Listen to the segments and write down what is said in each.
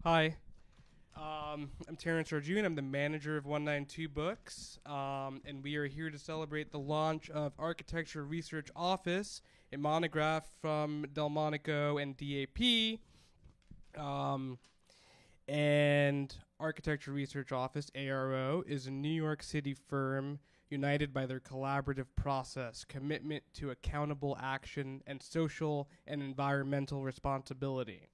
Hi, I'm Terrence Arjun. I'm the manager of 192 Books, and we are here to celebrate the launch of Architecture Research Office, a monograph from DelMonico and DAP. Um, and Architecture Research Office, ARO, is a New York City firm united by their collaborative process, commitment to accountable action, and social and environmental responsibility.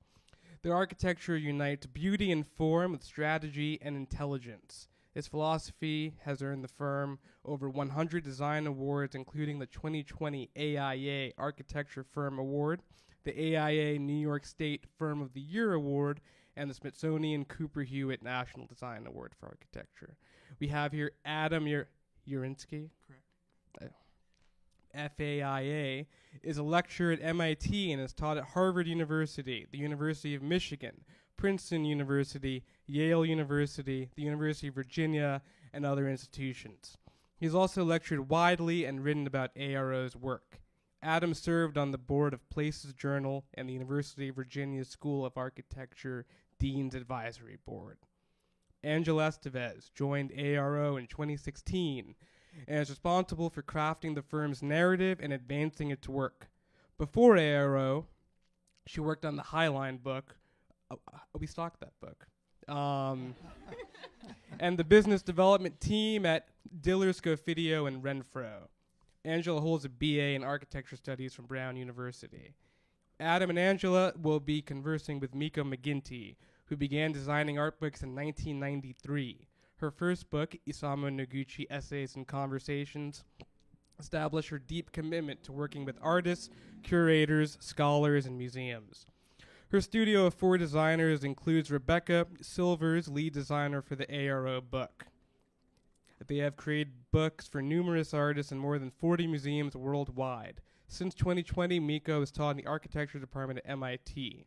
Their architecture unites beauty and form with strategy and intelligence. Its philosophy has earned the firm over 100 design awards, including the 2020 AIA Architecture Firm Award, the AIA New York State Firm of the Year Award, and the Smithsonian Cooper Hewitt National Design Award for Architecture. We have here Adam Yarinsky. Correct. FAIA is a lecturer at MIT and is taught at Harvard University, the University of Michigan, Princeton University, Yale University, the University of Virginia, and other institutions. He's also lectured widely and written about ARO's work. Adam served on the board of Places Journal and the University of Virginia School of Architecture Dean's Advisory Board. Angela Estevez joined ARO in 2016 and is responsible for crafting the firm's narrative and advancing its work. Before ARO, she worked on the Highline book. We stocked that book. And the business development team at Diller, Scofidio, and Renfro. Angela holds a BA in architecture studies from Brown University. Adam and Angela will be conversing with Miko McGinty, who began designing art books in 1993. Her first book, Isamu Noguchi Essays and Conversations, established her deep commitment to working with artists, curators, scholars, and museums. Her studio of 4 designers includes Rebecca Silvers, lead designer for the ARO book. They have created books for numerous artists in more than 40 museums worldwide. Since 2020, Miko is taught in the architecture department at MIT.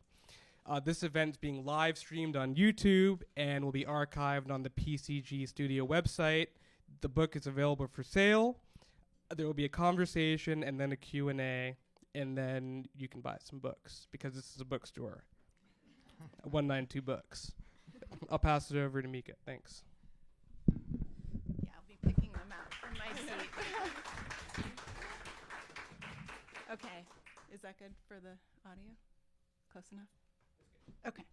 This event is being live streamed on YouTube and will be archived on the PCG Studio website. The book is available for sale. There will be a conversation and then a Q&A, and then you can buy some books because this is a bookstore. 192 Books. I'll pass it over to Mika. Thanks. Yeah, I'll be picking them out from my seat. Okay, is that good for the audio? Close enough? Okay.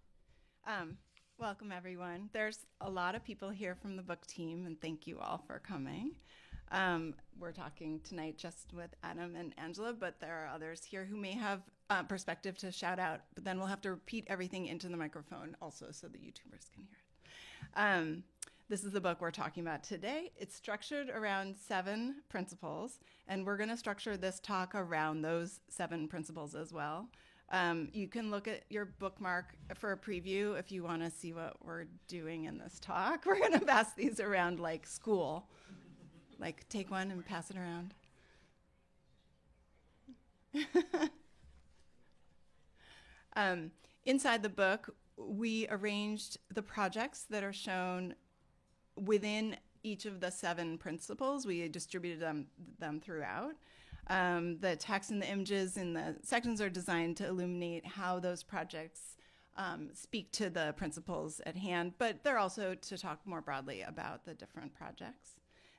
Welcome, everyone. There's a lot of people here from the book team, and thank you all for coming. We're talking tonight just with Adam and Angela, but there are others here who may have perspective to shout out, but then we'll have to repeat everything into the microphone also so the YouTubers can hear it. This is the book we're talking about today. It's structured around 7 principles, and we're going to structure this talk around those 7 principles as well. You can look at your bookmark for a preview if you want to see what we're doing in this talk. We're going to pass these around like school. Like, take one and pass it around. Inside the book, we arranged the projects that are shown within each of the 7 principles. We distributed them throughout. The text and the images in the sections are designed to illuminate how those projects speak to the principles at hand, but they're also to talk more broadly about the different projects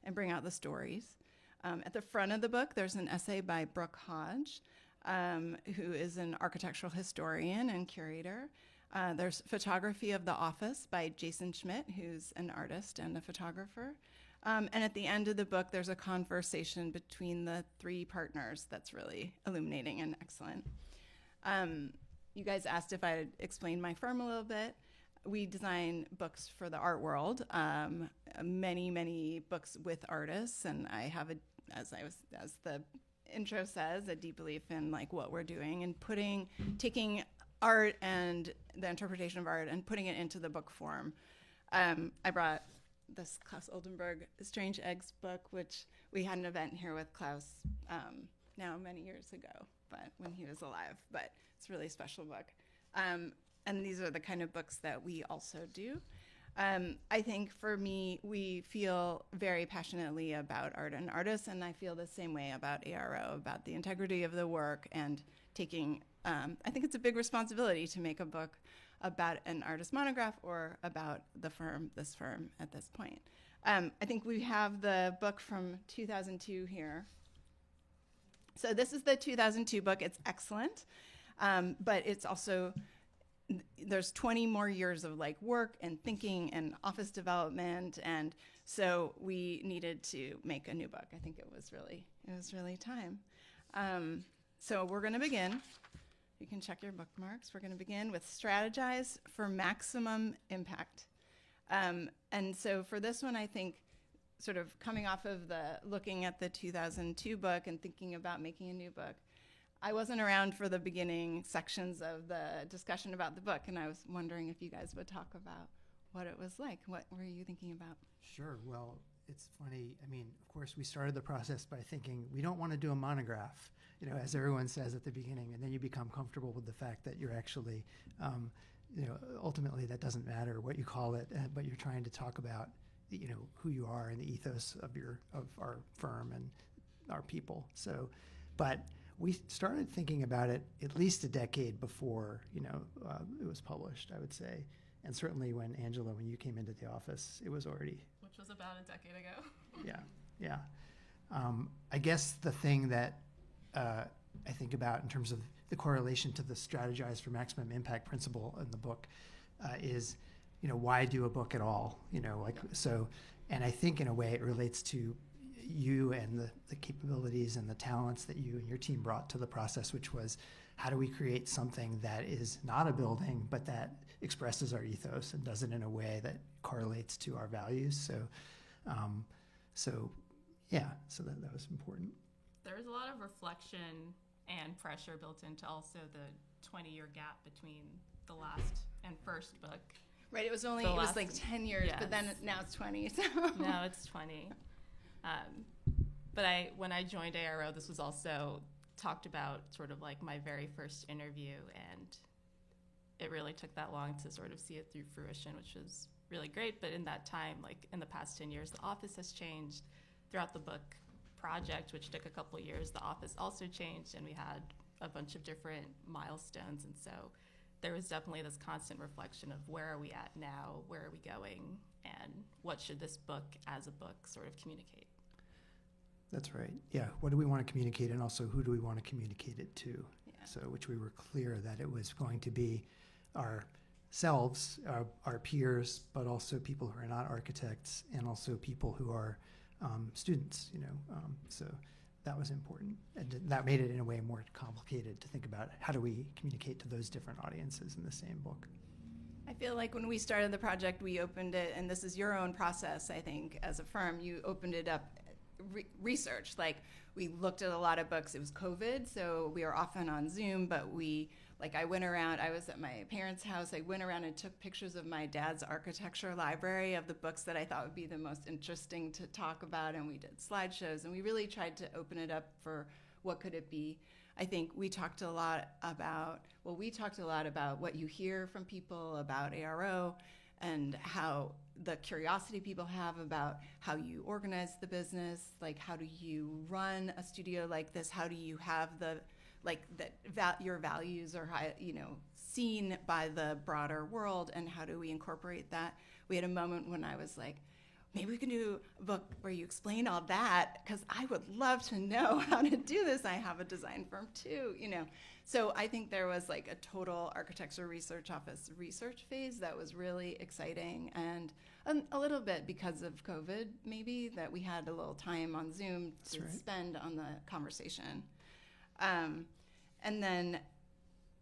and bring out the stories. At the front of the book, there's an essay by Brooke Hodge, who is an architectural historian and curator. There's photography of the office by Jason Schmidt, who's an artist and a photographer. And at the end of the book, there's a conversation between the 3 partners that's really illuminating and excellent. You guys asked if I'd explain my firm a little bit. We design books for the art world, many, many books with artists, and I have, as the intro says, a deep belief in like what we're doing and taking art and the interpretation of art and putting it into the book form. I brought this Klaus Oldenburg Strange Eggs book, which we had an event here with Klaus now many years ago, but when he was alive, but it's a really special book. And these are the kind of books that we also do. I think for me, we feel very passionately about art and artists, and I feel the same way about ARO, about the integrity of the work and taking, I think it's a big responsibility to make a book about an artist monograph or about this firm at this point. I think we have the book from 2002 here. So this is the 2002 book. It's excellent, but it's also, there's 20 more years of like work and thinking and office development, and so we needed to make a new book. I think it was really time. So we're going to begin. You can check your bookmarks. We're going to begin with strategize for maximum impact. And so for this one, I think sort of coming off of looking at the 2002 book and thinking about making a new book, I wasn't around for the beginning sections of the discussion about the book, and I was wondering if you guys would talk about what it was like. What were you thinking about? Sure. Well, it's funny. I mean, of course, we started the process by thinking we don't want to do a monograph, as everyone says at the beginning, and then you become comfortable with the fact that you're actually, ultimately that doesn't matter what you call it, but you're trying to talk about, who you are and the ethos of our firm and our people. So, but we started thinking about it at least a decade before, it was published, I would say. And certainly when you came into the office, it was already. Which was about a decade ago. Yeah. I guess the thing that I think about in terms of the correlation to the strategize for maximum impact principle in the book is, why do a book at all? So, and I think in a way it relates to you and the capabilities and the talents that you and your team brought to the process, which was how do we create something that is not a building, but that expresses our ethos and does it in a way that correlates to our values. So that was important. There was a lot of reflection and pressure built into also the 20-year gap between the last and first book. Right, it was like 10 years, yes. But then now it's 20. So. Now it's 20. But when I joined ARO, this was also talked about sort of like my very first interview, and it really took that long to sort of see it through fruition, which was really great. But in that time, like in the past 10 years, the office has changed. Throughout the book project, which took a couple of years, the office also changed, and we had a bunch of different milestones. And so there was definitely this constant reflection of where are we at now, where are we going, and what should this book as a book sort of communicate? That's right. Yeah. What do we want to communicate, and also who do we want to communicate it to? Yeah. So, which we were clear that it was going to be ourselves, our peers, but also people who are not architects, and also people who are students. So that was important, and that made it in a way more complicated to think about how do we communicate to those different audiences in the same book. I feel like when we started the project, we opened it, and this is your own process, I think, as a firm, you opened it up. Research, like we looked at a lot of books. It was COVID, so we were often on Zoom, but I went around, I was at my parents' house, I went around and took pictures of my dad's architecture library of the books that I thought would be the most interesting to talk about, and we did slideshows, and we really tried to open it up for what could it be. I think we talked a lot about what you hear from people about ARO, and how the curiosity people have about how you organize the business, like how do you run a studio like this? How do you have your values are seen by the broader world, and how do we incorporate that? We had a moment when I was like, maybe we can do a book where you explain all that, because I would love to know how to do this. I have a design firm too, So I think there was like a total architecture research office research phase that was really exciting, and a little bit because of COVID, maybe, that we had a little time on Zoom to spend on the conversation. And then,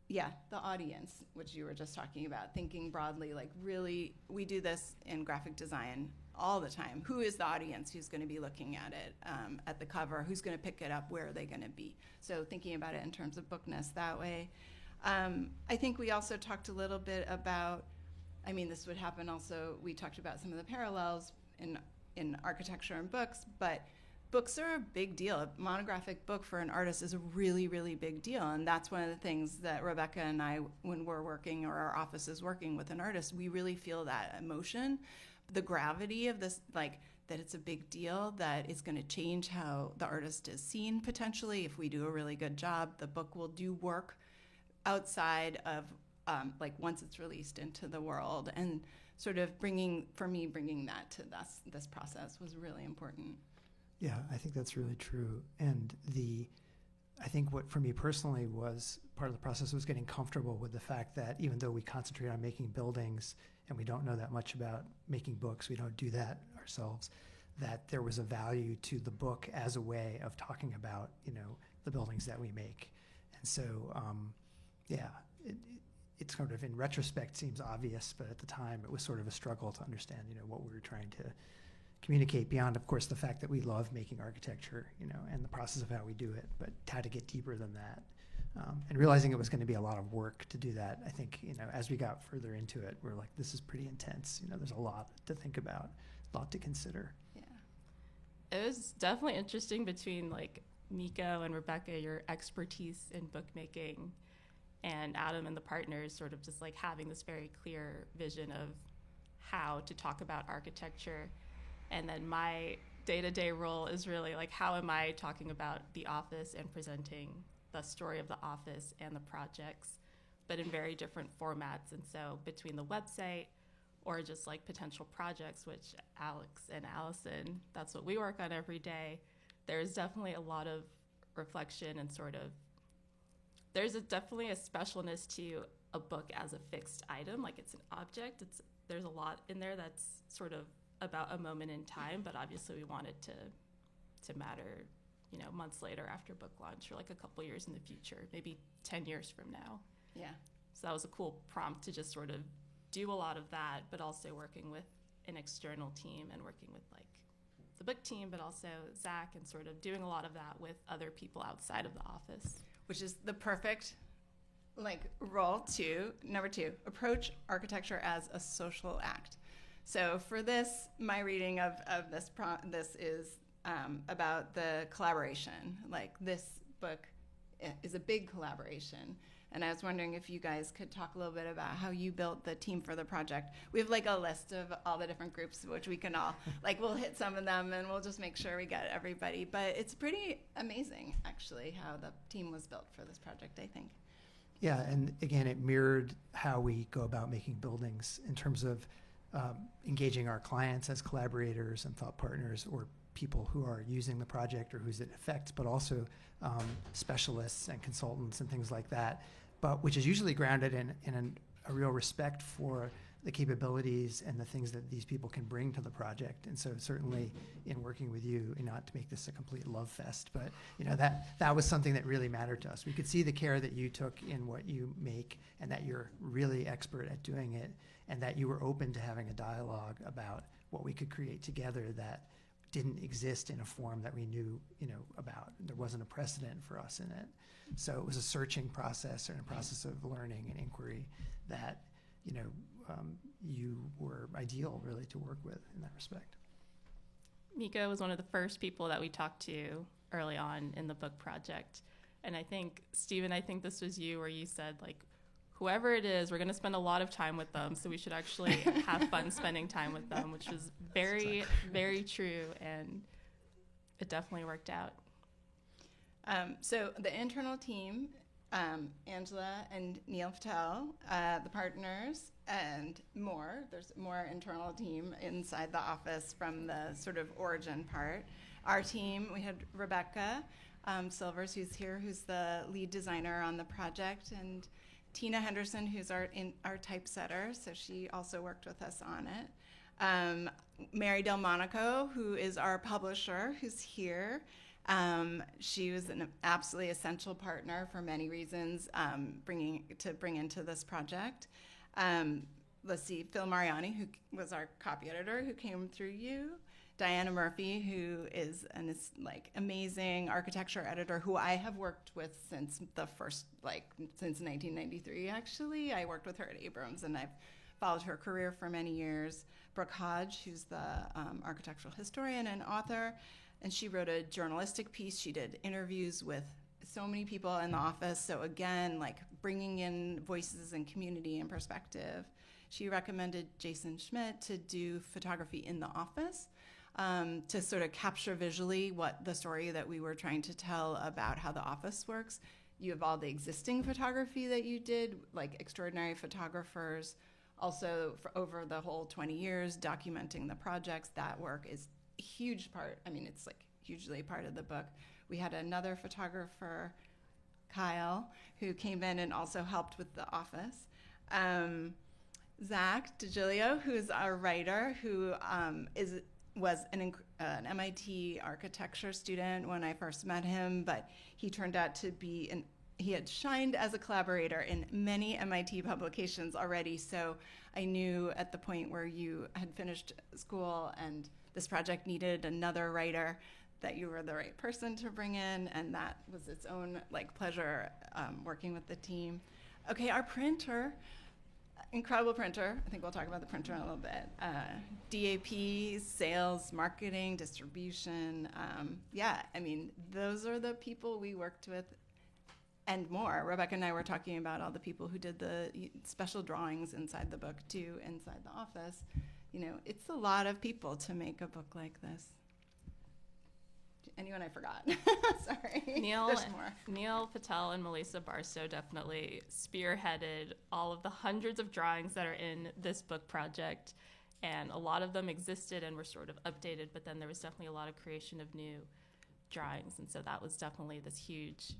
the audience, which you were just talking about, thinking broadly, like really, we do this in graphic design all the time. Who is the audience who's going to be looking at it, at the cover? Who's going to pick it up? Where are they going to be? So thinking about it in terms of bookness that way. I think we also talked a little bit about, this would happen also, we talked about some of the parallels in architecture and books, but books are a big deal. A monographic book for an artist is a really, really big deal. And that's one of the things that Rebecca and I, when we're working, or our office is working with an artist, we really feel that emotion, the gravity of this, like that it's a big deal, that it's going to change how the artist is seen potentially. If we do a really good job, the book will do work outside of like once it's released into the world, and sort of bringing that to this process was really important. Yeah, I think that's really true. And I think what for me personally was part of the process was getting comfortable with the fact that even though we concentrate on making buildings and we don't know that much about making books, we don't do that ourselves, that there was a value to the book as a way of talking about, the buildings that we make. And so, it's sort of in retrospect seems obvious, but at the time it was sort of a struggle to understand, what we were trying to communicate beyond, of course, the fact that we love making architecture, and the process of how we do it, but how to get deeper than that. And realizing it was going to be a lot of work to do that, I think, as we got further into it, we're like, this is pretty intense. There's a lot to think about, a lot to consider. Yeah. It was definitely interesting between like Miko and Rebecca, your expertise in bookmaking, and Adam and the partners sort of just like having this very clear vision of how to talk about architecture. And then my day-to-day role is really like, how am I talking about the office and presenting the story of the office and the projects, but in very different formats. And so between the website or just like potential projects, which Alex and Allison, that's what we work on every day, there's definitely a lot of reflection and sort of, definitely a specialness to a book as a fixed item, like it's an object. There's a lot in there that's sort of about a moment in time, but obviously we want it to matter, months later after book launch, or like a couple years in the future, maybe 10 years from now. Yeah. So that was a cool prompt to just sort of do a lot of that, but also working with an external team and working with like the book team, but also Zach, and sort of doing a lot of that with other people outside of the office. Which is the perfect role to, number 2, approach architecture as a social act. So for this, my reading of this is about the collaboration. Like, this book is a big collaboration. And I was wondering if you guys could talk a little bit about how you built the team for the project. We have like a list of all the different groups, which we can all, we'll hit some of them and we'll just make sure we get everybody. But it's pretty amazing, actually, how the team was built for this project, I think. Yeah, and again, it mirrored how we go about making buildings in terms of engaging our clients as collaborators and thought partners, or people who are using the project or whose it affects, but also specialists and consultants and things like that, but which is usually grounded in a real respect for the capabilities and the things that these people can bring to the project. And so certainly in working with you, not to make this a complete love fest, but that was something that really mattered to us. We could see the care that you took in what you make, and that you're really expert at doing it, and that you were open to having a dialogue about what we could create together that didn't exist in a form that we knew, about. There wasn't a precedent for us in it. So it was a searching process and a process of learning and inquiry that, you were ideal really to work with in that respect. Miko was one of the first people that we talked to early on in the book project. And I think, Stephen, this was you, where you said, whoever it is, we're going to spend a lot of time with them, so we should actually have fun spending time with them, which was very, very true, and it definitely worked out. So the internal team, Angela and Neil Patel, the partners, and more. There's more internal team inside the office from the sort of origin part. Our team, we had Rebecca Silvers, who's here, who's the lead designer on the project, and Tina Henderson, who's our typesetter, so she also worked with us on it. Mary DelMonico, who is our publisher, who's here. She was an absolutely essential partner for many reasons, bring into this project. Let's see, Phil Mariani, who was our copy editor, who came through you. Diana Murphy, who is an amazing architecture editor who I have worked with since since 1993, actually. I worked with her at Abrams, and I've followed her career for many years. Brooke Hodge, who's the architectural historian and author, and she wrote a journalistic piece. She did interviews with so many people in the office. So again, bringing in voices and community and perspective. She recommended Jason Schmidt to do photography in the office, to sort of capture visually what the story that we were trying to tell about how the office works. You have all the existing photography that you did, like extraordinary photographers. Also, for over the whole 20 years, documenting the projects. That work is a huge part. I mean, it's like hugely part of the book. We had another photographer, Kyle, who came in and also helped with the office. Zach DiGilio, who's our writer, who was an MIT architecture student when I first met him, but he turned out to be he had shined as a collaborator in many MIT publications already. So I knew at the point where you had finished school and this project needed another writer that you were the right person to bring in, and that was its own pleasure working with the team. Okay, our printer. Incredible printer. I think we'll talk about the printer in a little bit. DAP, sales, marketing, distribution. Those are the people we worked with and more. Rebecca and I were talking about all the people who did the special drawings inside the book too, inside the office. It's a lot of people to make a book like this. Anyone I forgot? Sorry. There's more. Neil Patel and Melissa Barstow definitely spearheaded all of the hundreds of drawings that are in this book project, and a lot of them existed and were sort of updated, but then there was definitely a lot of creation of new drawings, and so that was definitely this huge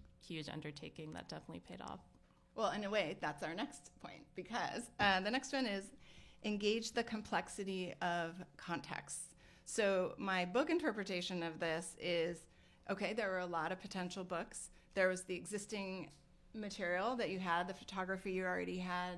undertaking that definitely paid off. Well, in a way, that's our next point, because the next one is engage the complexity of context. So my book interpretation of this is, okay, there were a lot of potential books. There was the existing material that you had, the photography you already had,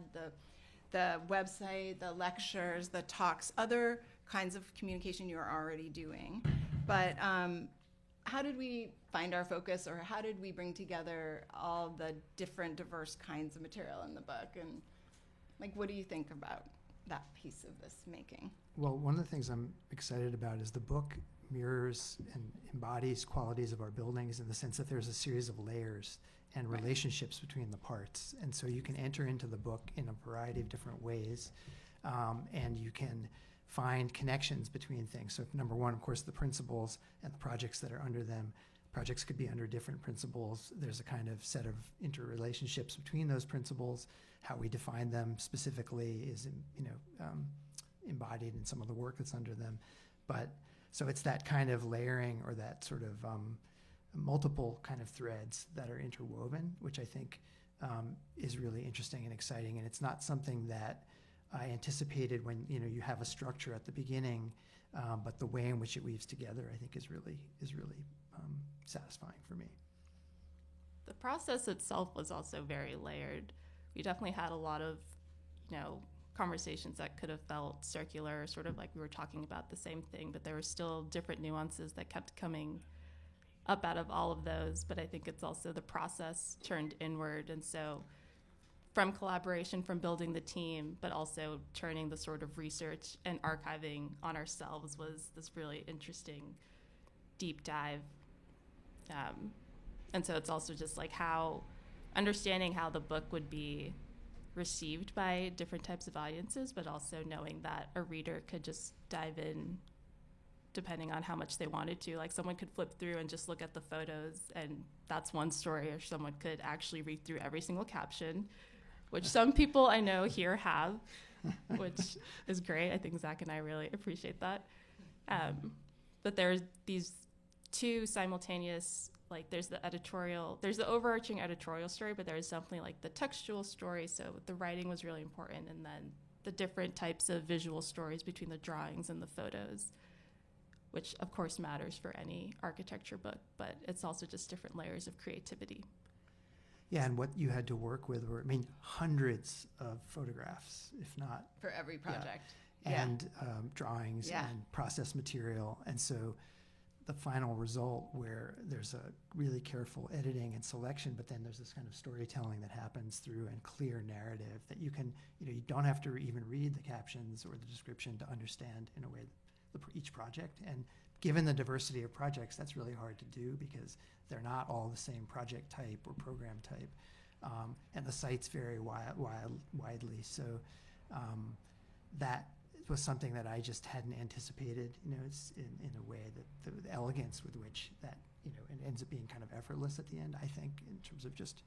the website, the lectures, the talks, other kinds of communication you were already doing. But how did we find our focus, or how did we bring together all the different diverse kinds of material in the book? And what do you think about that piece of this making? Well, one of the things I'm excited about is the book mirrors and embodies qualities of our buildings in the sense that there's a series of layers and relationships between the parts. And so you can enter into the book in a variety of different ways, and you can find connections between things. So number one, of course, the principles and the projects that are under them. Projects could be under different principles. There's a kind of set of interrelationships between those principles. How we define them specifically is, embodied in some of the work that's under them. But so it's that kind of layering, or that sort of multiple kind of threads that are interwoven, which I think is really interesting and exciting. And it's not something that I anticipated when you have a structure at the beginning, but the way in which it weaves together, I think, is really satisfying for me. The process itself was also very layered. We definitely had a lot of, conversations that could have felt circular, sort of like we were talking about the same thing, but there were still different nuances that kept coming up out of all of those. But I think it's also the process turned inward. And so from collaboration, from building the team, but also turning the sort of research and archiving on ourselves was this really interesting deep dive. And so it's also just understanding how the book would be received by different types of audiences, but also knowing that a reader could just dive in depending on how much they wanted to. Someone could flip through and just look at the photos, and that's one story, or someone could actually read through every single caption, which some people I know here have, which is great. I think Zach and I really appreciate that. But there's these two simultaneous, there's the overarching editorial story, but there's definitely the textual story. So the writing was really important, and then the different types of visual stories between the drawings and the photos, which of course matters for any architecture book, but it's also just different layers of creativity. Yeah, and what you had to work with were, hundreds of photographs, if not. For every project. Yeah. And drawings and process material. And so the final result, where there's a really careful editing and selection, but then there's this kind of storytelling that happens through, and clear narrative that you can, you don't have to even read the captions or the description to understand in a way each project. And given the diversity of projects, that's really hard to do because they're not all the same project type or program type. And the sites vary widely. So that was something that I just hadn't anticipated, it's in a way that the elegance with which that and ends up being kind of effortless at the end, I think, in terms of just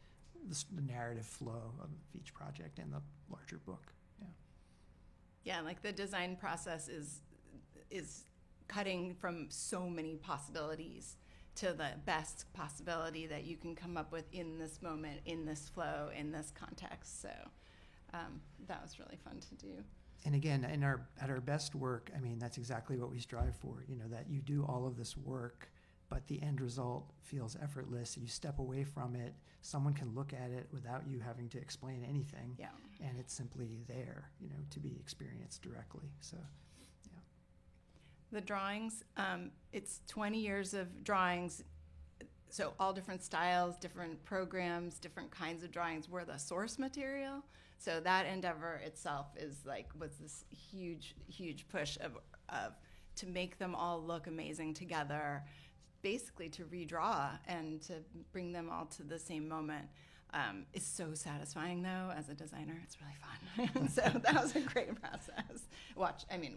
the narrative flow of each project and the larger book. Yeah. Yeah, like the design process is cutting from so many possibilities to the best possibility that you can come up with in this moment, in this flow, in this context. So that was really fun to do. And again, at our best work, I mean, that's exactly what we strive for, that you do all of this work, but the end result feels effortless. You step away from it, someone can look at it without you having to explain anything. Yeah. And it's simply there, to be experienced directly. So, yeah. The drawings, it's 20 years of drawings. So all different styles, different programs, different kinds of drawings were the source material. So that endeavor itself was this huge, huge push of to make them all look amazing together, basically to redraw and to bring them all to the same moment. It's so satisfying, though, as a designer. It's really fun. So that was a great process.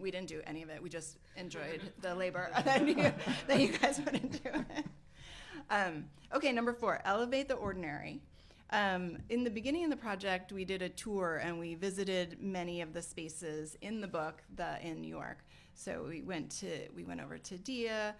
We didn't do any of it. We just enjoyed the labor that you guys put into it. Okay, number 4, elevate the ordinary. In the beginning of the project, we did a tour and we visited many of the spaces in the book in New York. So we went over to Dia,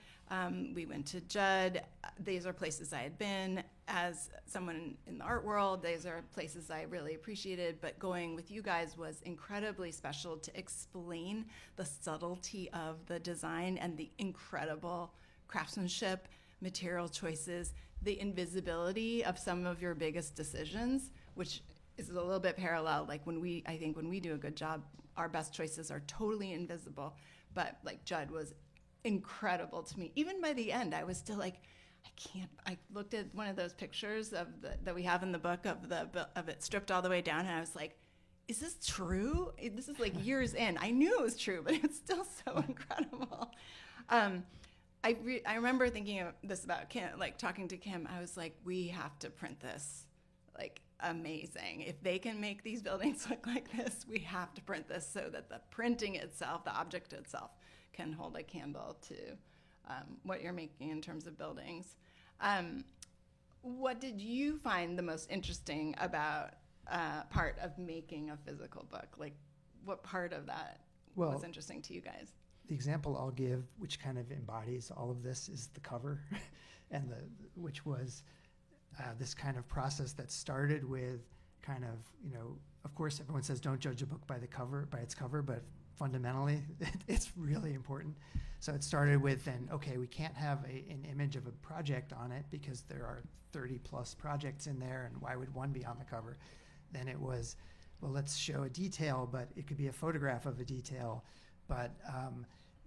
we went to Judd. These are places I had been. As someone in the art world, these are places I really appreciated, but going with you guys was incredibly special to explain the subtlety of the design and the incredible craftsmanship, material choices, the invisibility of some of your biggest decisions, which is a little bit parallel. Like when we do a good job, our best choices are totally invisible. But like Judd was incredible to me. Even by the end, I was still like, I looked at one of those pictures that we have in the book of it stripped all the way down, and I was like, is this true? This is like years in. I knew it was true, but it's still so incredible. I remember thinking of this about Kim, like talking to Kim. I was like, we have to print this, like amazing. If they can make these buildings look like this, we have to print this so that the printing itself, the object itself, can hold a candle to what you're making in terms of buildings. What did you find the most interesting about part of making a physical book? Like, what part of that was interesting to you guys? The example I'll give, which kind of embodies all of this, is the cover, and which was this kind of process that started with kind of, of course, everyone says don't judge a book by its cover, but fundamentally, it's really important. So it started with we can't have an image of a project on it because there are 30 plus projects in there, and why would one be on the cover? Then it was, well, let's show a detail, but it could be a photograph of a detail, but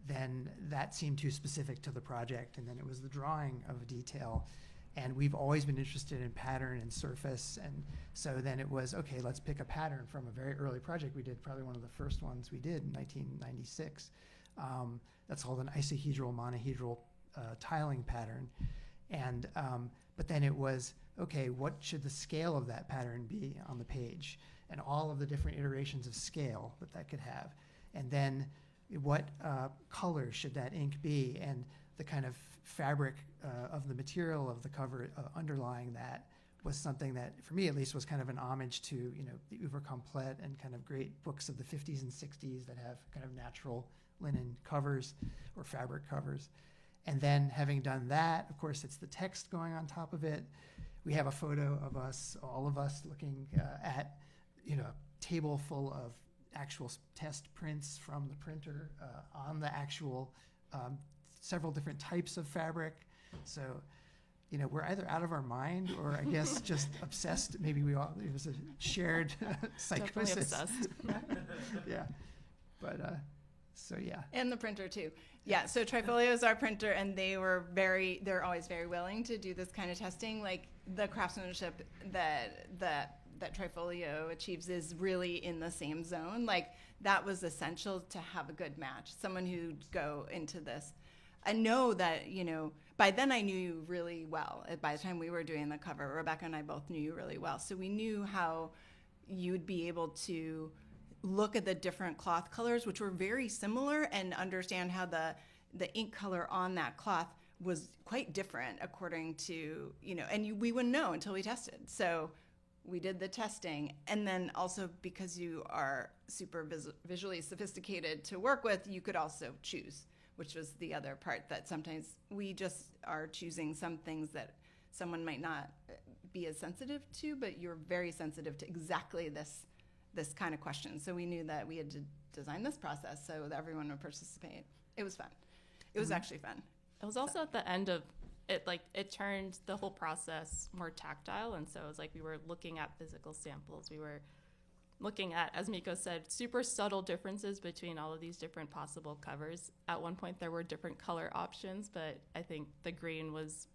then that seemed too specific to the project, and then it was the drawing of a detail. And we've always been interested in pattern and surface, and so then it was, okay, let's pick a pattern from a very early project we did, probably one of the first ones we did in 1996. That's called an isohedral monohedral tiling pattern. And but then it was, okay, what should the scale of that pattern be on the page? And all of the different iterations of scale that could have. And then what color should that ink be? And the kind of fabric of the material of the cover underlying that was something that, for me at least, was kind of an homage to, the Oeuvre Complete and kind of great books of the 50s and 60s that have kind of natural linen covers or fabric covers. And then having done that, of course, it's the text going on top of it. We have a photo of us, all of us, looking at, a table full of actual test prints from the printer on the actual several different types of fabric. So, we're either out of our mind or I guess just obsessed. Maybe it was a shared psychosis. Definitely obsessed. Yeah. But, so yeah. And the printer too. Yeah, so Trifolio is our printer, and they're always very willing to do this kind of testing. Like the craftsmanship that Trifolio achieves is really in the same zone. Like that was essential to have a good match. Someone who'd go into this and know that, by then I knew you really well. By the time we were doing the cover, Rebecca and I both knew you really well. So we knew how you'd be able to look at the different cloth colors, which were very similar, and understand how the ink color on that cloth was quite different according to, and we wouldn't know until we tested. So we did the testing. And then also because you are super visually sophisticated to work with, you could also choose, which was the other part, that sometimes we just are choosing some things that someone might not be as sensitive to, but you're very sensitive to exactly this kind of question. So we knew that we had to design this process so that everyone would participate. It was fun. It was actually fun. It was also at the end of it, like it turned the whole process more tactile. And so it was like we were looking at physical samples. We were looking at, as Miko said, super subtle differences between all of these different possible covers. At one point, there were different color options, but I think the green was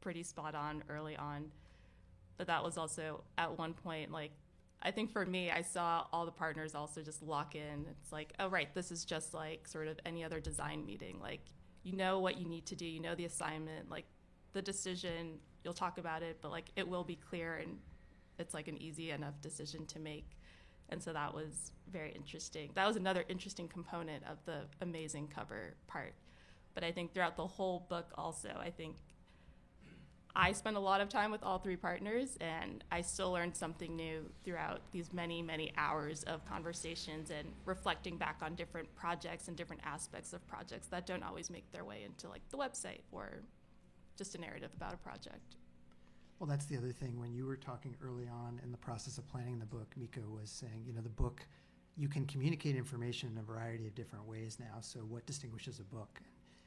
pretty spot on early on. But that was also at one point, like, I think for me, I saw all the partners also just lock in. It's like, oh, right, this is just like sort of any other design meeting. Like, you know what you need to do, you know the assignment, like the decision, you'll talk about it, but like it will be clear and it's like an easy enough decision to make. And so that was very interesting. That was another interesting component of the amazing cover part. But I think throughout the whole book also, I think I spent a lot of time with all three partners, and I still learned something new throughout these many, many hours of conversations and reflecting back on different projects and different aspects of projects that don't always make their way into like the website or just a narrative about a project. Well, that's the other thing. When you were talking early on in the process of planning the book, Miko was saying, the book, you can communicate information in a variety of different ways now. So what distinguishes a book?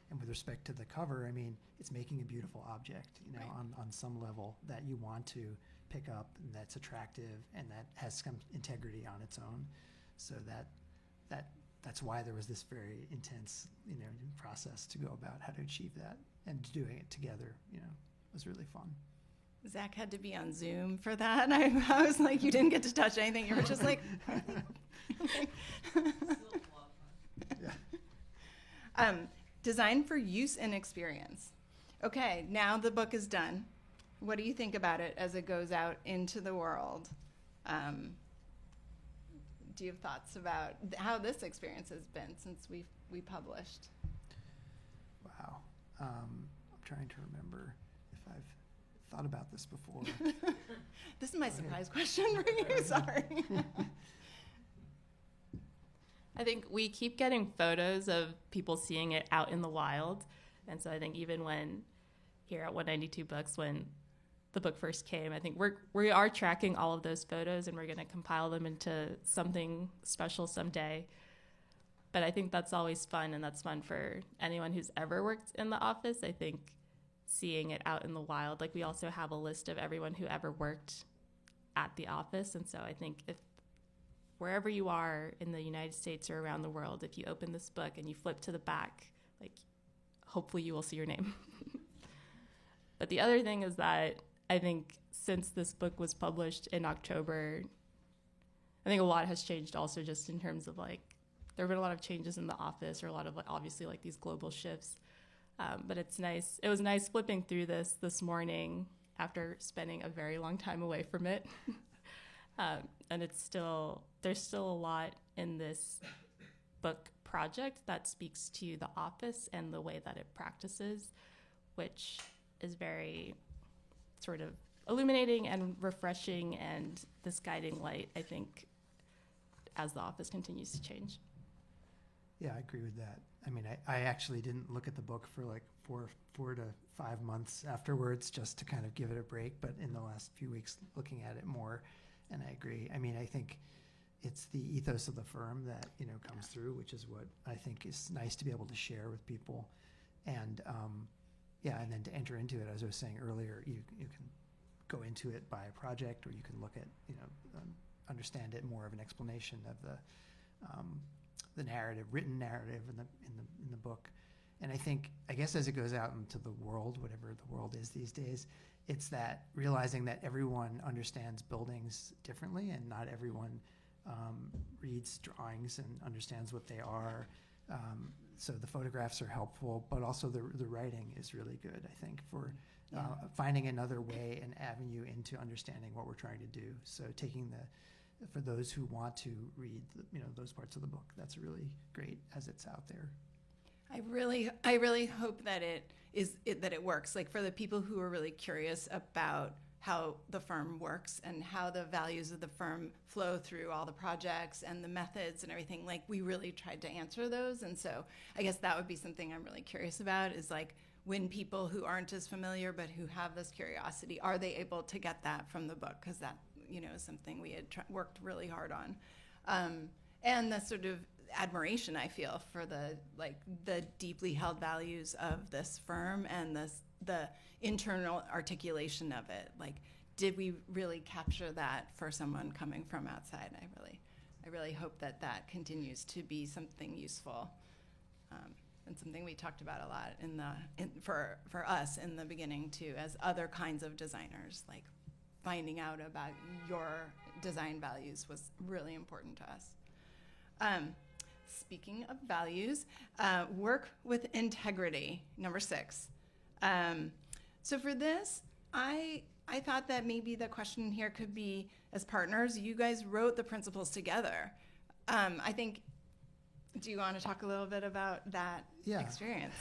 And with respect to the cover, I mean, it's making a beautiful object, Right. on some level that you want to pick up and that's attractive and that has some integrity on its own. So that's why there was this very intense, process to go about how to achieve that, and doing it together, was really fun. Zach had to be on Zoom for that. I was like, you didn't get to touch anything. You were just like, Yeah. Design for use and experience. Okay, now the book is done. What do you think about it as it goes out into the world? Do you have thoughts about how this experience has been since we published? Wow. I'm trying to remember if I've thought about this before. This is my surprise question for you. Sorry. I think we keep getting photos of people seeing it out in the wild. And so I think even when here at 192 Books, when the book first came, I think we are tracking all of those photos and we're going to compile them into something special someday. But I think that's always fun, and that's fun for anyone who's ever worked in the office. I think seeing it out in the wild, like we also have a list of everyone who ever worked at the office. And so I think if wherever you are in the United States or around the world, if you open this book and you flip to the back, like hopefully you will see your name. But the other thing is that I think since this book was published in October, I think a lot has changed also just in terms of like, there have been a lot of changes in the office, or a lot of like, obviously like these global shifts. But it's nice. It was nice flipping through this morning after spending a very long time away from it. And there's still a lot in this book project that speaks to the office and the way that it practices, which is very sort of illuminating and refreshing, and this guiding light, I think, as the office continues to change. Yeah, I agree with that. I mean, I actually didn't look at the book for like four to 5 months afterwards, just to kind of give it a break. But in the last few weeks, looking at it more, and I agree. I mean, I think it's the ethos of the firm that, comes through, which is what I think is nice to be able to share with people. And and then to enter into it, as I was saying earlier, you can go into it by a project, or you can look at, understand it more of an explanation of the narrative, written narrative in the book. And I guess as it goes out into the world, whatever the world is these days, it's that realizing that everyone understands buildings differently, and not everyone reads drawings and understands what they are. So the photographs are helpful, but also the writing is really good, I think, for finding another way, an avenue into understanding what we're trying to do. So for those who want to read those parts of the book, that's really great as it's out there. I really hope that it works. Like for the people who are really curious about how the firm works and how the values of the firm flow through all the projects and the methods and everything, like we really tried to answer those. And so I guess that would be something I'm really curious about, is like when people who aren't as familiar but who have this curiosity, are they able to get that from the book? Because that, is something we had worked really hard on. And the sort of admiration I feel for the deeply held values of this firm and the internal articulation of it. Like, did we really capture that for someone coming from outside? I really hope that continues to be something useful, and something we talked about a lot for us in the beginning too, as other kinds of designers. Like, finding out about your design values was really important to us. Speaking of values, work with integrity, number 6. So for this, I thought that maybe the question here could be, as partners, you guys wrote the principles together. I think, do you want to talk a little bit about that experience?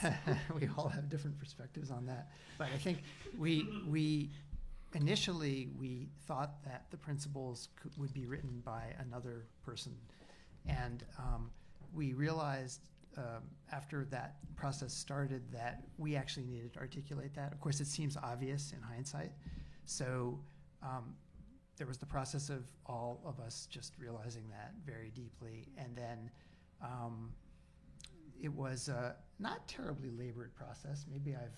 We all have different perspectives on that. But I think we initially thought that the principles would be written by another person. And we realized after that process started that we actually needed to articulate that. Of course, it seems obvious in hindsight. So there was the process of all of us just realizing that very deeply. And then it was a not terribly labored process. Maybe I've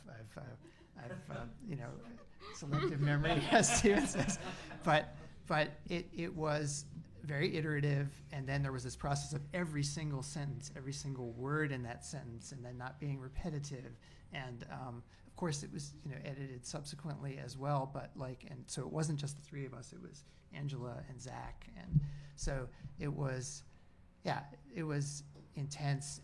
selective memory, as Steven says. But it was very iterative, and then there was this process of every single sentence, every single word in that sentence, and then not being repetitive. And of course, it was edited subsequently as well. But and so it wasn't just the three of us; it was Angela and Zach, and so it was intense.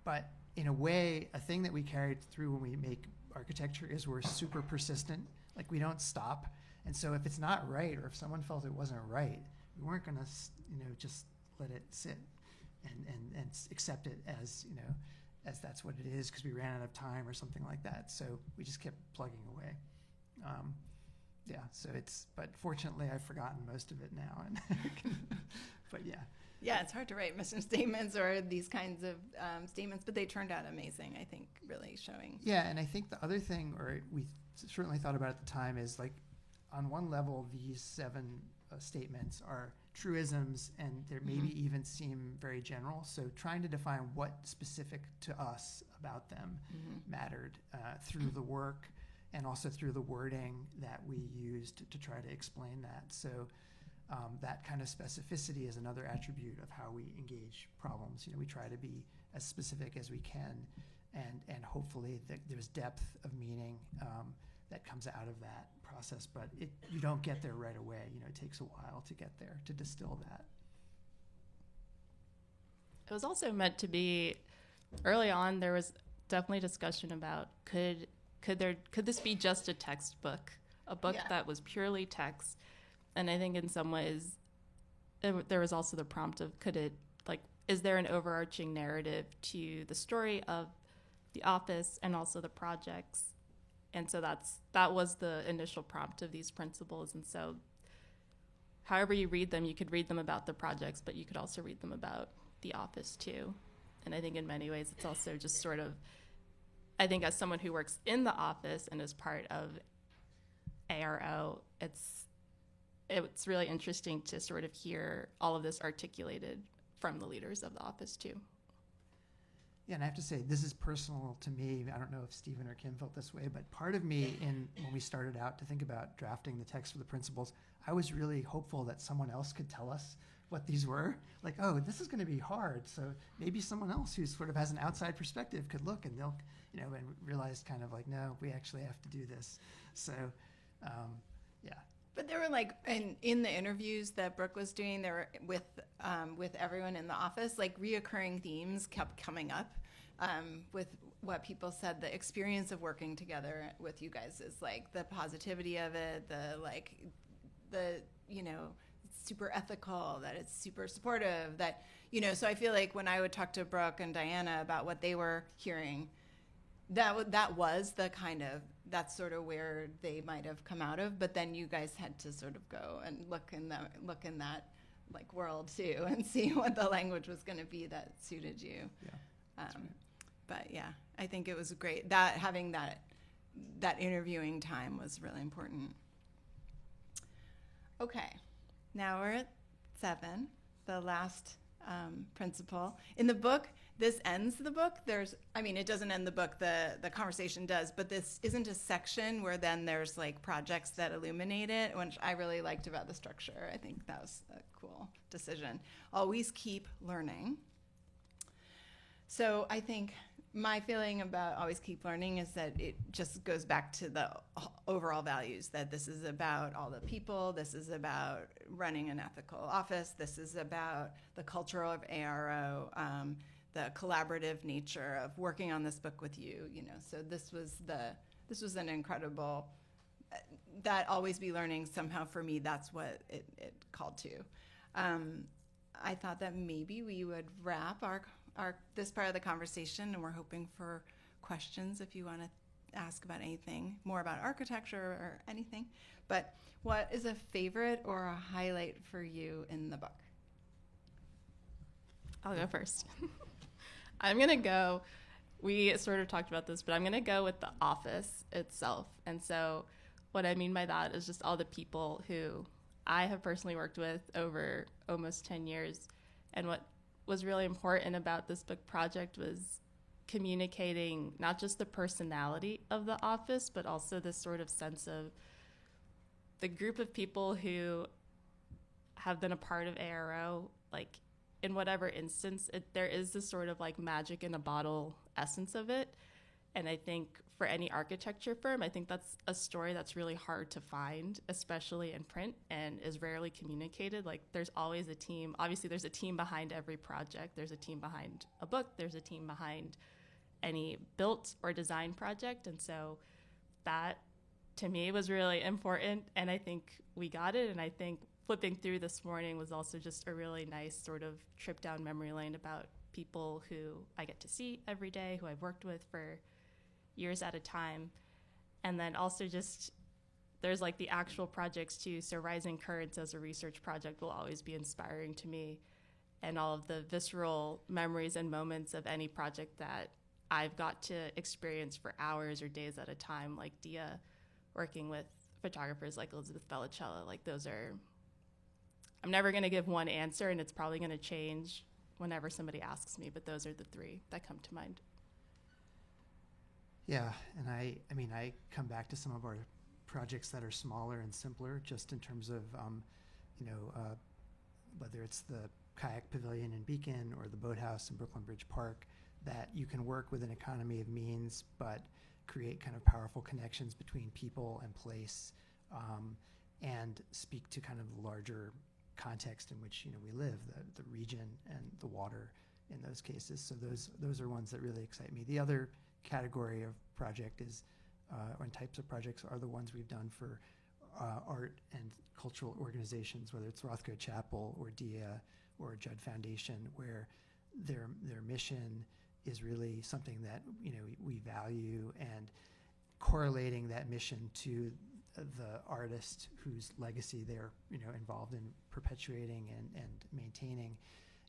But in a way, a thing that we carried through when we make architecture is we're super persistent. Like, we don't stop. And so if it's not right, or if someone felt it wasn't right, we weren't going to, just let it sit and accept it as that's what it is because we ran out of time or something like that. So we just kept plugging away. But fortunately I've forgotten most of it now. But yeah. Yeah, it's hard to write mission statements or these kinds of statements, but they turned out amazing, I think, really showing. Yeah, and I think the other thing, or we certainly thought about at the time, is like, on one level, these 7 statements are truisms, and they maybe even seem very general. So trying to define what specific to us about them mattered through the work and also through the wording that we used to try to explain that. So that kind of specificity is another attribute of how we engage problems. We try to be as specific as we can, and hopefully there's depth of meaning that comes out of that process. But you don't get there right away. It takes a while to get there, to distill that. It was also meant to be, early on, there was definitely discussion about could this be just a textbook, a book that was purely text. And I think in some ways, there was also the prompt of, is there an overarching narrative to the story of the office and also the projects? And so that was the initial prompt of these principles. And so however you read them, you could read them about the projects, but you could also read them about the office too. And I think in many ways, it's also just sort of, I think as someone who works in the office and is part of ARO, it's really interesting to sort of hear all of this articulated from the leaders of the office too. Yeah, and I have to say, this is personal to me. I don't know if Stephen or Kim felt this way, but part of me, when we started out to think about drafting the text for the principles, I was really hopeful that someone else could tell us what these were. Like, oh, this is going to be hard, so maybe someone else who sort of has an outside perspective could look and they'll, and realize kind of like, no, we actually have to do this. So, yeah. But there were in the interviews that Brooke was doing, there were with everyone in the office, reoccurring themes kept coming up with what people said. The experience of working together with you guys is the positivity of it, the it's super ethical, that it's super supportive, that, you know, so I feel like when I would talk to Brooke and Diana about what they were hearing, that was the kind of, that's sort of where they might have come out of, but then you guys had to sort of go and look in that like world too and see what the language was going to be that suited you. Yeah. But yeah, I think it was great that having that interviewing time was really important. Okay, now we're at 7, the last principle. In the book, this ends the book. It doesn't end the book, the conversation does, but this isn't a section where then there's like projects that illuminate it, which I really liked about the structure. I think that was a cool decision. Always keep learning. So I think my feeling about always keep learning is that it just goes back to the overall values, that this is about all the people, this is about running an ethical office, this is about the culture of ARO, the collaborative nature of working on this book with you, you know. So this was an incredible, that always be learning somehow for me, that's what it called to. I thought that maybe we would wrap our this part of the conversation, and we're hoping for questions if you want to ask about anything more about architecture or anything. But what is a favorite or a highlight for you in the book? I'll go first. I'm going to go, we sort of talked about this, but I'm going to go with the office itself. And so what I mean by that is just all the people who I have personally worked with over almost 10 years. And what was really important about this book project was communicating not just the personality of the office, but also this sort of sense of the group of people who have been a part of ARO, like in whatever instance, there is this sort of like magic in a bottle essence of it. And I think for any architecture firm, I think that's a story that's really hard to find, especially in print, and is rarely communicated. Like there's always a team. Obviously, there's a team behind every project. There's a team behind a book. There's a team behind any built or design project. And so that, to me, was really important. And I think we got it. And I think flipping through this morning was also just a really nice sort of trip down memory lane about people who I get to see every day, who I've worked with for years at a time. And then also just there's like the actual projects too. So Rising Currents as a research project will always be inspiring to me, and all of the visceral memories and moments of any project that I've got to experience for hours or days at a time, like Dia, working with photographers like Elizabeth Bellicella. Like those are, I'm never going to give one answer, and it's probably going to change whenever somebody asks me, but those are the 3 that come to mind. Yeah, and I mean, I come back to some of our projects that are smaller and simpler, just in terms of, whether it's the kayak pavilion in Beacon or the boathouse in Brooklyn Bridge Park, that you can work with an economy of means, but create kind of powerful connections between people and place, and speak to kind of the larger context in which, we live, the region and the water in those cases. So those are ones that really excite me. The other category of project is, and types of projects are the ones we've done for art and cultural organizations, whether it's Rothko Chapel or DIA or Judd Foundation, where their mission is really something that we value, and correlating that mission to the artist whose legacy they're involved in perpetuating and maintaining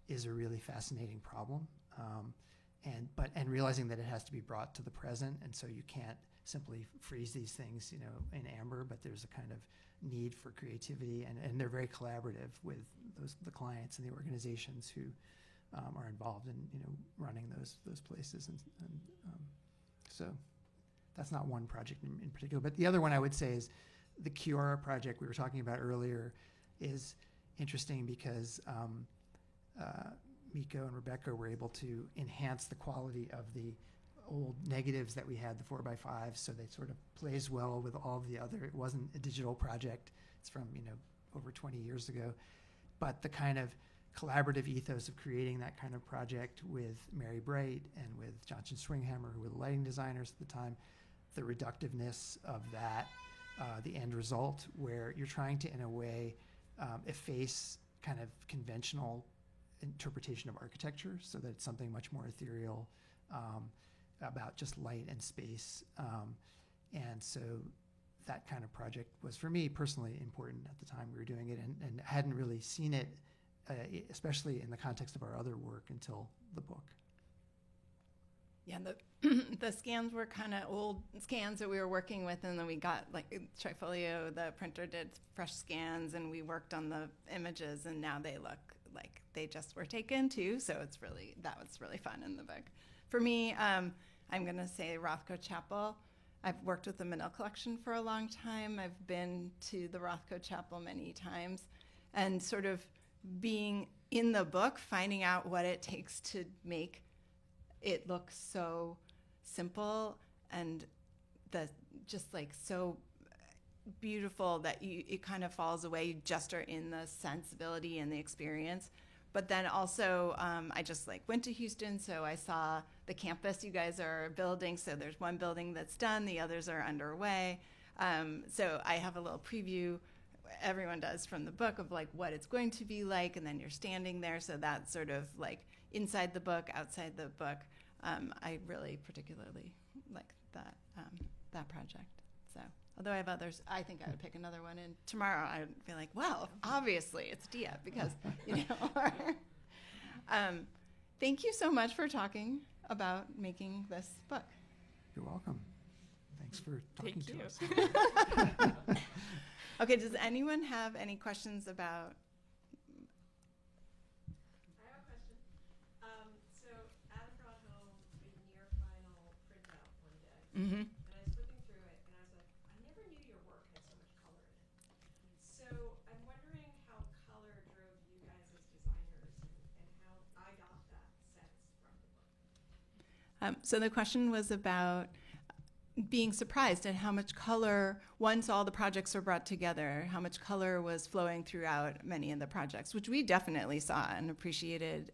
is a really fascinating problem. And realizing that it has to be brought to the present, and so you can't simply freeze these things, in amber, but there's a kind of need for creativity, and they're very collaborative with the clients and the organizations who are involved in running those places, and so that's not one project in particular. But the other one I would say is the Kiora project we were talking about earlier is interesting because Miko and Rebecca were able to enhance the quality of the old negatives that we had, the 4x5, so they sort of plays well with all of the other. It wasn't a digital project. It's from, over 20 years ago. But the kind of collaborative ethos of creating that kind of project with Mary Bright and with Johnson Swinghammer, who were the lighting designers at the time, the reductiveness of that, the end result, where you're trying to, in a way, efface kind of conventional interpretation of architecture so that it's something much more ethereal, about just light and space. And so that kind of project was, for me personally, important at the time we were doing it, and hadn't really seen it, especially in the context of our other work, until the book. Yeah, the scans were kind of old scans that we were working with, and then we got, like, Trifolio, the printer did fresh scans, and we worked on the images, and now they look like they just were taken too, so that was really fun in the book. For me, I'm going to say Rothko Chapel. I've worked with the Manil collection for a long time. I've been to the Rothko Chapel many times, and sort of being in the book, finding out what it takes to make it look so simple and just like so beautiful that it kind of falls away. You just are in the sensibility and the experience. But then also, I just like went to Houston, so I saw the campus you guys are building. So there's one building that's done, the others are underway. So I have a little preview, everyone does, from the book of like what it's going to be like, and then you're standing there. So that's sort of like inside the book, outside the book. I really particularly like that project. So although I have others, I think I would pick another one. And tomorrow I would be like, well, obviously it's Dia, because, you know. Thank you so much for talking about making this book. You're welcome. Thanks for talking Thank to you. us. Okay, does anyone have any questions about? I have a question. So Adam brought home a near final printout one day, Mm-hmm. and I was flipping through it, and I was like, I never knew your work had so much color in it. So I'm wondering how color drove you guys as designers, and how I got that sense from the book. So the question was about being surprised at how much color, once all the projects were brought together, how much color was flowing throughout many of the projects, which we definitely saw and appreciated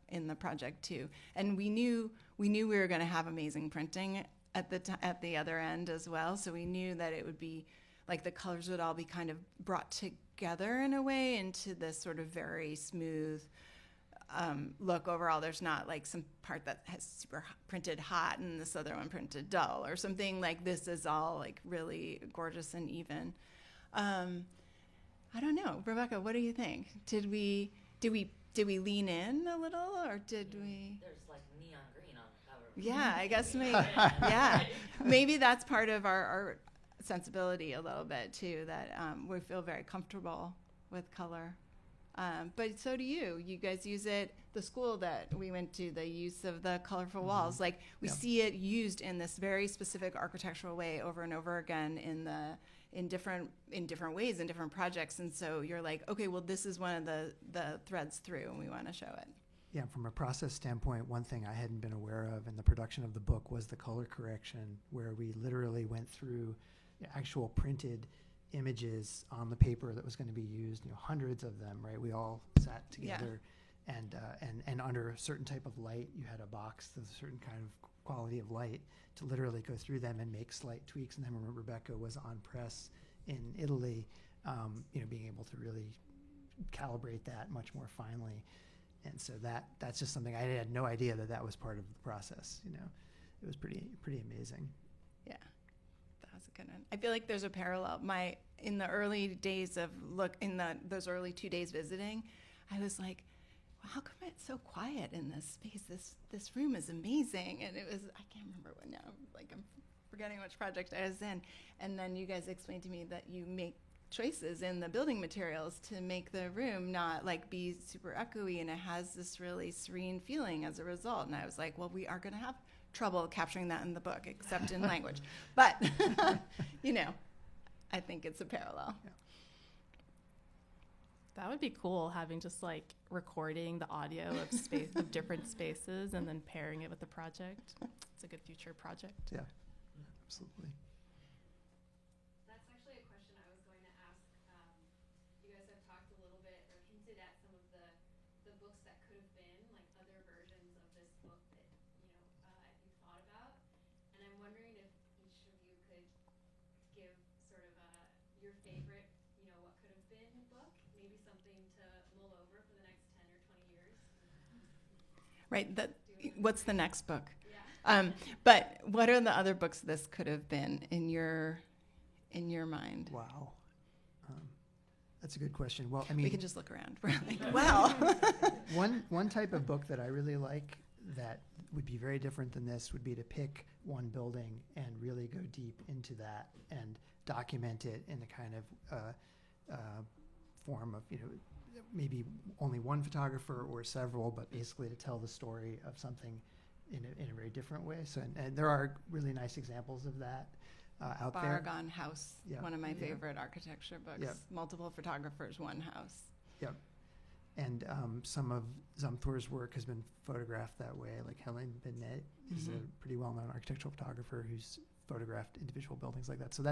in the project too. And we knew we were going to have amazing printing at the other end as well. So we knew that it would be like the colors would all be kind of brought together in a way into this sort of very smooth look overall. There's not like some part that has super printed hot and this other one printed dull or something. Like this is all like really gorgeous and even. I don't know, Rebecca, what do you think? Did we lean in a little, or did we? There's like neon green on the cover. Yeah, I guess maybe that's part of our sensibility a little bit too. That we feel very comfortable with color. But so do you. You guys use it. The school that we went to, the use of the colorful walls, like we see it used in this very specific architectural way over and over again in different ways in different projects. And so you're like, okay, well, this is one of the threads through, and we want to show it. Yeah, from a process standpoint, one thing I hadn't been aware of in the production of the book was the color correction, where we literally went through the actual printed images on the paper that was going to be used, hundreds of them, right? We all sat together and under a certain type of light, you had a box of a certain kind of quality of light to literally go through them and make slight tweaks. And then when Rebecca was on press in Italy, being able to really calibrate that much more finely. And so that's just something I had no idea that was part of the process. It was pretty amazing. Yeah. That's a good one. I feel like there's a parallel. In the early days of those early 2 days visiting, I was like, well, how come it's so quiet in this space? This room is amazing. And it was, I can't remember what now. Like I'm forgetting which project I was in. And then you guys explained to me that you make choices in the building materials to make the room not like be super echoey, and it has this really serene feeling as a result. And I was like, well, we are going to have trouble capturing that in the book, except in language. But, I think it's a parallel. Yeah. That would be cool, having just like recording the audio of different spaces and then pairing it with the project. It's a good future project. Yeah, absolutely. That's actually a question I was going to ask. You guys have talked a little bit or hinted at some of the books that could have been, like other versions of this book that you thought about, and I'm wondering if each of you could give sort of your favorite, what could have been book, Right. What's the next book? But what are the other books this could have been in your mind? Wow. That's a good question. Well, I mean, We can just look around. We're like, well. one type of book that I really like that would be very different than this would be to pick one building and really go deep into that and document it in a kind of form of, maybe only one photographer or several, but basically to tell the story of something in a very different way. So, and there are really nice examples of that out there. Baragon House, one of my favorite architecture books. Yep. Multiple photographers, one house. Yep. And some of Zumthor's work has been photographed that way. Like Helen Binet is a pretty well-known architectural photographer who's photographed individual buildings like that. So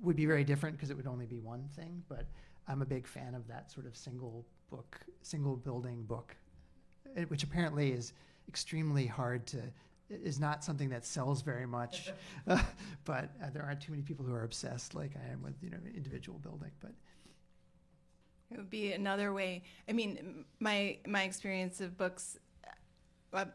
would be very different because it would only be one thing. But I'm a big fan of that sort of single building book, which apparently is extremely hard to. Is not something that sells very much, but there aren't too many people who are obsessed like I am with an individual building. But it would be another way. I mean, my experience of books,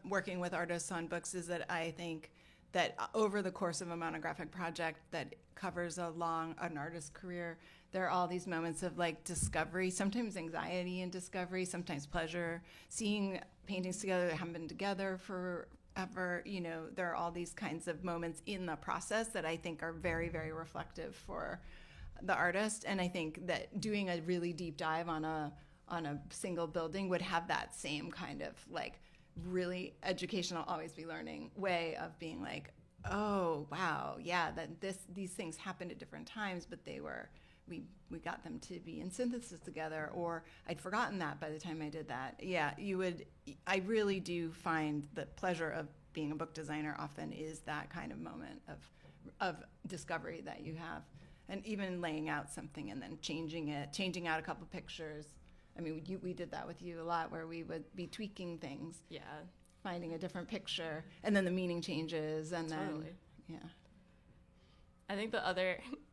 working with artists on books, is that I think that over the course of a monographic project that covers an artist's career, there are all these moments of like discovery, sometimes anxiety and discovery, sometimes pleasure, seeing paintings together that haven't been together forever. There are all these kinds of moments in the process that I think are very, very reflective for the artist. And I think that doing a really deep dive on a single building would have that same kind of like really educational, always be learning way of being like, oh wow, yeah, that these things happened at different times, but we got them to be in synthesis together, or I'd forgotten that by the time I did that. Yeah, I really do find the pleasure of being a book designer often is that kind of moment of discovery that you have. And even laying out something and then changing out a couple pictures. I mean, we did that with you a lot, where we would be tweaking things. Yeah. Finding a different picture, and then the meaning changes, and Totally. then, yeah. I think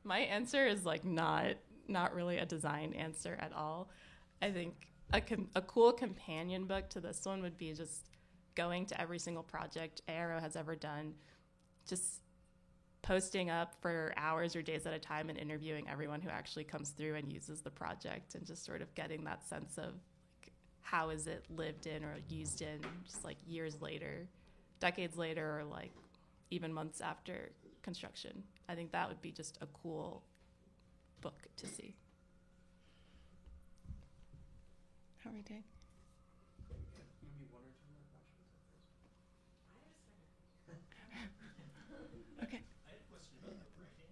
my answer is like not really a design answer at all. I think a cool companion book to this one would be just going to every single project ARO has ever done, just posting up for hours or days at a time and interviewing everyone who actually comes through and uses the project, and just sort of getting that sense of like, how is it lived in or used in just like years later, decades later, or like even months after construction. I think that would be just a cool book to see. How are we doing? Maybe one or two more questions. Okay. I had a question about the writing.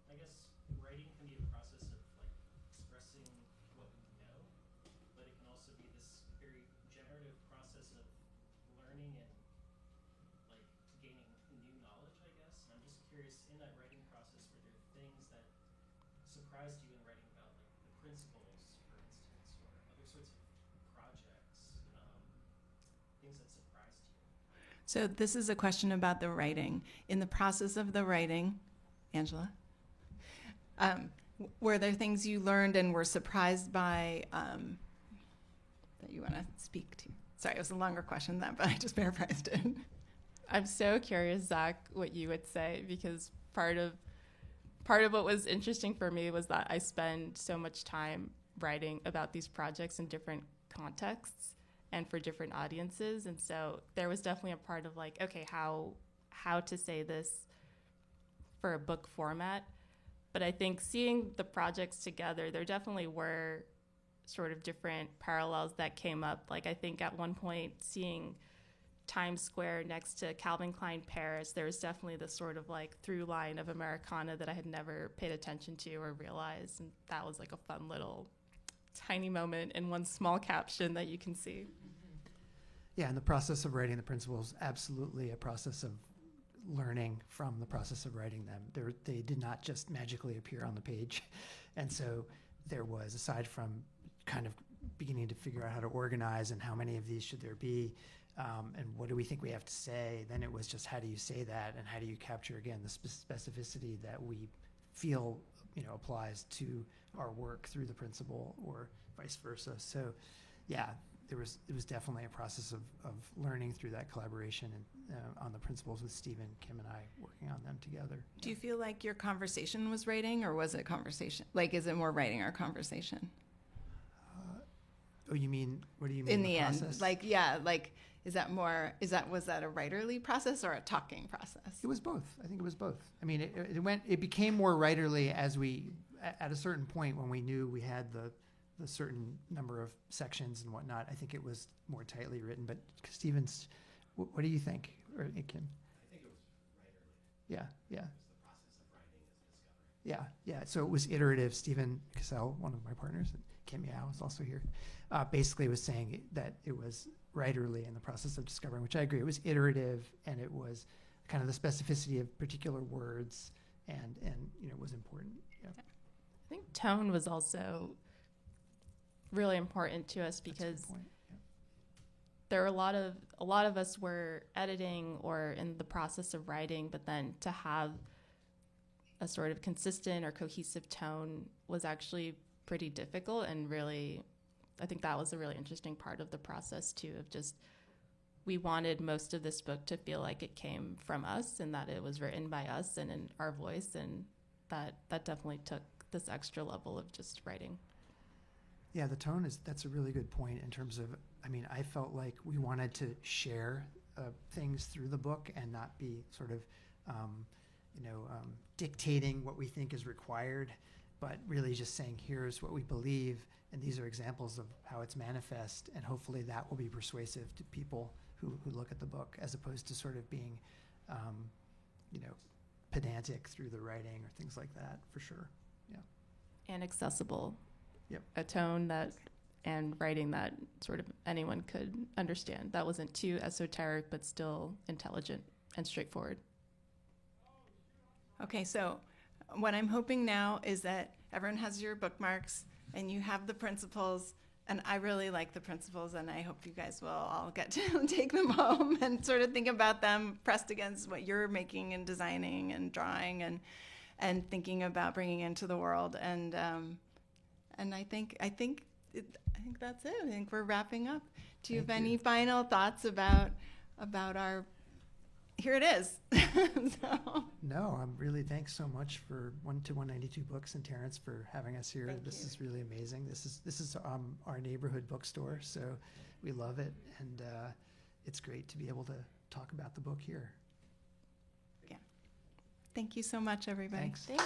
I guess writing can be a process of like expressing what we know, but it can also be this very generative process of learning and like gaining new knowledge, I guess. And I'm just curious, in that writing process, were there things that surprised you in writing about like the principles, for instance, or other sorts of projects, things that surprised you? So this is a question about the writing. In the process of the writing, Angela, were there things you learned and were surprised by that you want to speak to? Sorry, it was a longer question than that, but I just paraphrased it. I'm so curious, Zach, what you would say, because part of what was interesting for me was that I spend so much time writing about these projects in different contexts and for different audiences. And so there was definitely a part of like, okay, how to say this for a book format. But I think seeing the projects together, there definitely were sort of different parallels that came up. Like I think at one point seeing Times Square next to Calvin Klein Paris, there was definitely this sort of like through line of Americana that I had never paid attention to or realized. And that was like a fun little tiny moment in one small caption that you can see. Yeah, and the process of writing the principles, absolutely a process of learning from the process of writing them. They did not just magically appear on the page. And so there was, aside from kind of beginning to figure out how to organize and how many of these should there be, and what do we think we have to say, then it was just how do you say that, and how do you capture, again, the specificity that we feel applies to our work through the principle, or vice versa. So yeah, it was definitely a process of learning through that collaboration and on the principles with Stephen, Kim, and I working on them together. Do you feel like your conversation was writing, or was it conversation? Like, is it more writing or conversation? Oh, you mean, what do you mean? In the process? end, was that a writerly process or a talking process? It was both. I think it was both. I mean, it became more writerly as at a certain point when we knew we had the certain number of sections and whatnot. I think it was more tightly written. But Stevens, what do you think? Or Kim? I think it was writerly. Yeah. It's the process of writing is discovery. Yeah. So it was iterative. Stephen Cassell, one of my partners, and Kim Yao is also here, basically was saying that it was writerly in the process of discovering, which I agree. It was iterative, and it was kind of the specificity of particular words, and was important. Yeah. I think tone was also really important to us because That's a good point. Yeah. there were a lot of us were editing or in the process of writing, but then to have a sort of consistent or cohesive tone was actually pretty difficult, and really, I think that was a really interesting part of the process too, of just, we wanted most of this book to feel like it came from us and that it was written by us and in our voice, and that definitely took this extra level of just writing. Yeah, the tone that's a really good point in terms of, I mean, I felt like we wanted to share things through the book and not be sort of, dictating what we think is required, but really just saying, here's what we believe, and these are examples of how it's manifest, and hopefully that will be persuasive to people who look at the book, as opposed to sort of being, pedantic through the writing or things like that, for sure. Yeah. And accessible. Yep. A tone and writing that sort of anyone could understand. That wasn't too esoteric, but still intelligent and straightforward. Okay, so what I'm hoping now is that everyone has your bookmarks and you have the principles, and I really like the principles, and I hope you guys will all get to take them home and sort of think about them pressed against what you're making and designing and drawing and thinking about bringing into the world. And I think that's it. I think we're wrapping up. Do you have any final thoughts about our? Here it is. So. No, I'm really, thanks so much for 1 to 192 Books and Terrence for having us here. This is really amazing. This is our neighborhood bookstore, so we love it, and it's great to be able to talk about the book here. Yeah. Thank you so much, everybody. Thanks. Thanks.